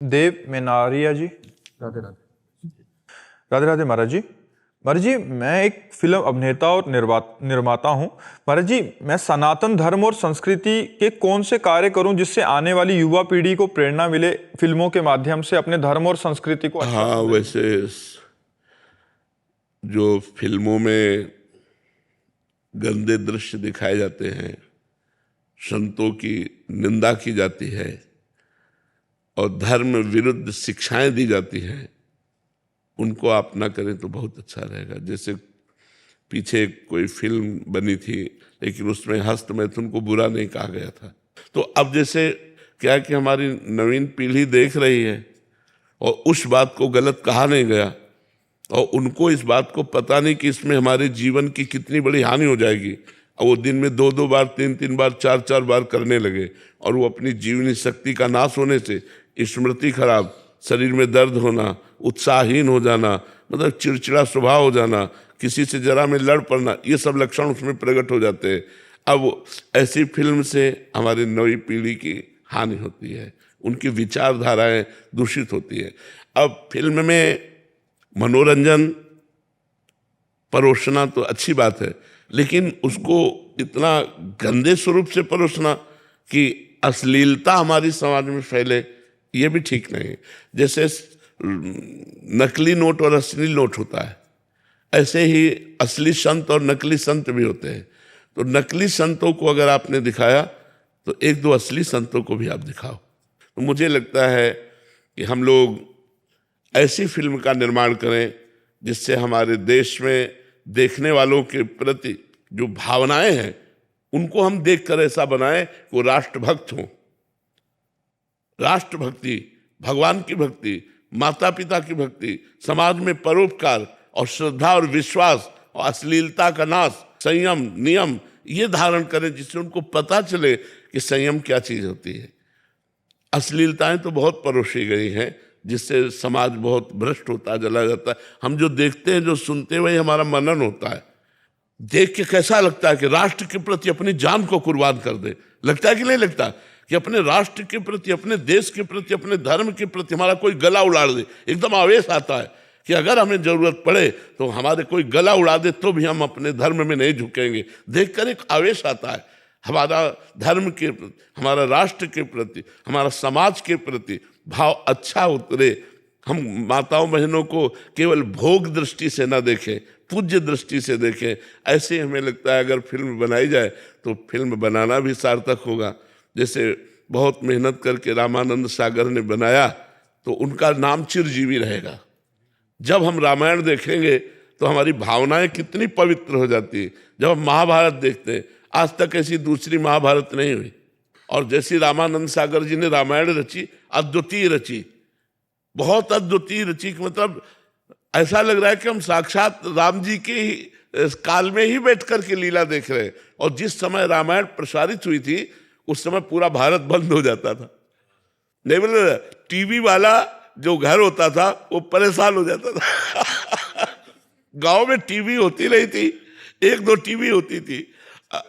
देव मेनारिया जी। राधे राधे। राधे राधे महाराज जी। महाराज जी, मैं एक फिल्म अभिनेता और निर्माता हूँ। महाराज जी, मैं सनातन धर्म और संस्कृति के कौन से कार्य करूं जिससे आने वाली युवा पीढ़ी को प्रेरणा मिले फिल्मों के माध्यम से अपने धर्म और संस्कृति को अच्छा हाँ, वैसे जो फिल्मों में गंदे दृश्य दिखाए जाते हैं, संतों की निंदा की जाती है और धर्म विरुद्ध शिक्षाएं दी जाती हैं, उनको आप ना करें तो बहुत अच्छा रहेगा। जैसे पीछे कोई फिल्म बनी थी लेकिन उसमें हस्तमैथुन को बुरा नहीं कहा गया था। तो अब जैसे क्या कि हमारी नवीन पीढ़ी देख रही है और उस बात को गलत कहा नहीं गया और उनको इस बात को पता नहीं कि इसमें हमारे जीवन की कितनी बड़ी हानि हो जाएगी, और वो दिन में 2-2 बार, 3-3 बार, 4-4 बार करने लगे और वो अपनी जीवनी शक्ति का नाश होने से स्मृति खराब, शरीर में दर्द होना, उत्साहहीन हो जाना, मतलब चिड़चिड़ा स्वभाव हो जाना, किसी से जरा में लड़ पड़ना, ये सब लक्षण उसमें प्रकट हो जाते हैं। अब ऐसी फिल्म से हमारी नई पीढ़ी की हानि होती है, उनकी विचारधाराएं दूषित होती है। अब फिल्म में मनोरंजन परोसना तो अच्छी बात है, लेकिन उसको इतना गंदे स्वरूप से परोसना कि अश्लीलता हमारी समाज में फैले, ये भी ठीक नहीं है। जैसे नकली नोट और असली नोट होता है, ऐसे ही असली संत और नकली संत भी होते हैं। तो नकली संतों को अगर आपने दिखाया तो 1-2 असली संतों को भी आप दिखाओ। तो मुझे लगता है कि हम लोग ऐसी फिल्म का निर्माण करें जिससे हमारे देश में देखने वालों के प्रति जो भावनाएं हैं उनको हम देखकर ऐसा बनाएं कि वो राष्ट्रभक्त हों। राष्ट्रभक्ति, भगवान की भक्ति, माता पिता की भक्ति, समाज में परोपकार और श्रद्धा और विश्वास और अश्लीलता का नाश, संयम, नियम, ये धारण करें जिससे उनको पता चले कि संयम क्या चीज होती है। अश्लीलताएं तो बहुत परोसी गई हैं जिससे समाज बहुत भ्रष्ट होता चला जाता है। हम जो देखते हैं, जो सुनते हैं, वही हमारा मनन होता है। देख के कैसा लगता है कि राष्ट्र के प्रति अपनी जान को कुर्बान कर दे, लगता है कि नहीं लगता कि अपने राष्ट्र के प्रति, अपने देश के प्रति, अपने धर्म के प्रति हमारा कोई गला उड़ा दे, एकदम आवेश आता है कि अगर हमें जरूरत पड़े तो हमारे कोई गला उड़ा दे तो भी हम अपने धर्म में नहीं झुकेंगे। देखकर एक आवेश आता है, हमारा धर्म के प्रति, हमारा राष्ट्र के प्रति, हमारा समाज के प्रति भाव अच्छा उतरे। हम माताओं बहनों को केवल भोग दृष्टि से ना देखें, पूज्य दृष्टि से देखें। ऐसे हमें लगता है अगर फिल्म बनाई जाए तो फिल्म बनाना भी सार्थक होगा। जैसे बहुत मेहनत करके रामानंद सागर ने बनाया तो उनका नाम चिरजीवी रहेगा। जब हम रामायण देखेंगे तो हमारी भावनाएं कितनी पवित्र हो जाती है। जब हम महाभारत देखते हैं, आज तक ऐसी दूसरी महाभारत नहीं हुई, और जैसी रामानंद सागर जी ने रामायण रची, अद्वितीय रची, बहुत अद्वितीय रची, मतलब ऐसा लग रहा है कि हम साक्षात राम जी के ही काल में ही बैठ कर के लीला देख रहे हैं। और जिस समय रामायण प्रसारित हुई थी उस समय पूरा भारत बंद हो जाता था। नहीं बोले, टीवी वाला जो घर होता था वो परेशान हो जाता था। गांव में टीवी होती नहीं थी, 1-2 टीवी होती थी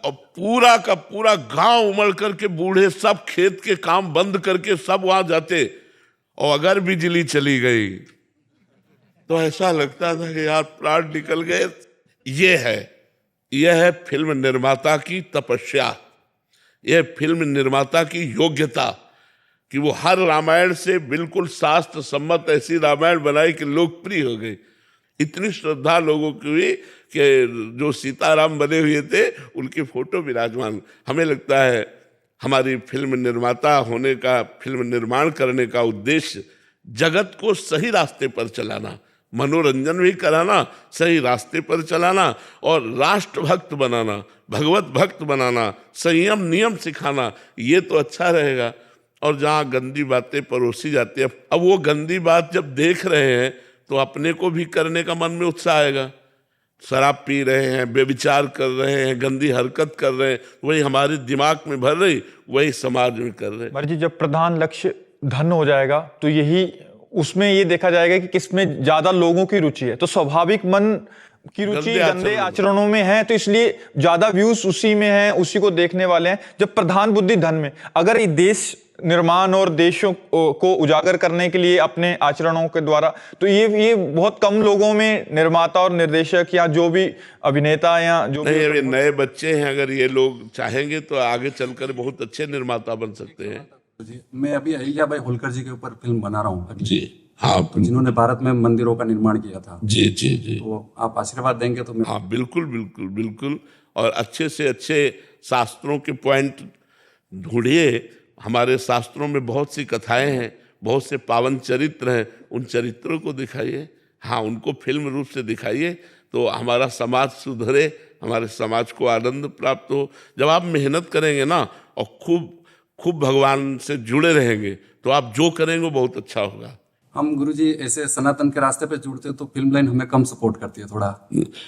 और पूरा का पूरा गांव उमड़ करके बूढ़े सब खेत के काम बंद करके सब वहां जाते, और अगर बिजली चली गई तो ऐसा लगता था कि यार प्राण निकल गए। यह है फिल्म निर्माता की तपस्या, यह फिल्म निर्माता की योग्यता कि वो हर रामायण से बिल्कुल शास्त्र सम्मत ऐसी रामायण बनाई कि लोकप्रिय हो गई। इतनी श्रद्धा लोगों की हुई कि जो सीताराम बने हुए थे उनकी फोटो विराजमान। हमें लगता है हमारी फिल्म निर्माता होने का, फिल्म निर्माण करने का उद्देश्य जगत को सही रास्ते पर चलाना, मनोरंजन भी कराना, सही रास्ते पर चलाना और राष्ट्रभक्त बनाना, भगवत भक्त बनाना, संयम नियम सिखाना, ये तो अच्छा रहेगा। और जहाँ गंदी बातें परोसी जाती है, अब वो गंदी बात जब देख रहे हैं तो अपने को भी करने का मन में उत्साह आएगा। शराब पी रहे हैं, बेविचार कर रहे हैं, गंदी हरकत कर रहे हैं, वही हमारे दिमाग में भर रही, वही समाज में कर रहे हैं। महाराज जी, जब प्रधान लक्ष्य धन हो जाएगा तो यही उसमें ये देखा जाएगा कि किसमें ज्यादा लोगों की रुचि है। तो स्वाभाविक मन की रुचि गंदे आचरणों में है, तो इसलिए ज्यादा व्यूज उसी में है, उसी को देखने वाले हैं। जब प्रधान बुद्धि धन में, अगर ये देश निर्माण और देशों को उजागर करने के लिए अपने आचरणों के द्वारा, तो ये बहुत कम लोगों में निर्माता और निर्देशक या जो भी अभिनेता या जो नहीं, भी अभी नए बच्चे हैं, अगर ये लोग चाहेंगे तो आगे चलकर बहुत अच्छे निर्माता बन सकते हैं। जी, मैं अभी अहिल्याबाई होलकर जी के ऊपर फिल्म बना रहा हूँ अगली। जी हाँ, तो जिन्होंने भारत में मंदिरों का निर्माण किया था। जी जी जी, तो आप आशीर्वाद देंगे तो मैं। हाँ बिल्कुल बिल्कुल बिल्कुल। और अच्छे से अच्छे शास्त्रों के पॉइंट ढूंढिए। हमारे शास्त्रों में बहुत सी कथाएं हैं, बहुत से पावन चरित्र हैं, उन चरित्रों को दिखाइए। हाँ, उनको फिल्म रूप से दिखाइए तो हमारा समाज सुधरे, हमारे समाज को आनंद प्राप्त हो। जब आप मेहनत करेंगे ना और खूब खूब भगवान से जुड़े रहेंगे तो आप जो करेंगे वो बहुत अच्छा होगा। हम गुरुजी ऐसे सनातन के रास्ते पे जुड़ते तो फिल्म लाइन हमें कम सपोर्ट करती है थोड़ा।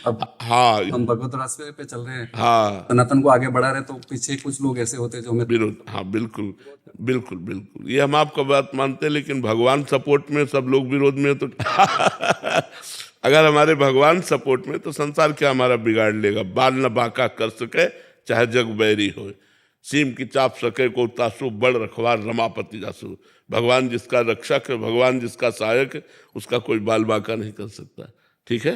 अब हाँ हम भगवत रास्ते पे चल रहे हैं, हाँ, सनातन को आगे बढ़ा रहे, तो पीछे कुछ लोग ऐसे होते हैं जो हमें। विरोध, हाँ बिल्कुल बिल्कुल बिल्कुल, ये हम आपका बात मानते हैं। लेकिन भगवान सपोर्ट में सब लोग विरोध में तो अगर हमारे भगवान सपोर्ट में तो संसार क्या हमारा बिगाड़ लेगा। बाल न बांका कर सके चाहे जग बैरी हो, सीम की चाप सके को तासु, बड़ रखवार रमापति जासु। भगवान जिसका रक्षक है, भगवान जिसका सहायक है, उसका कोई बाल बांका नहीं कर सकता। ठीक है।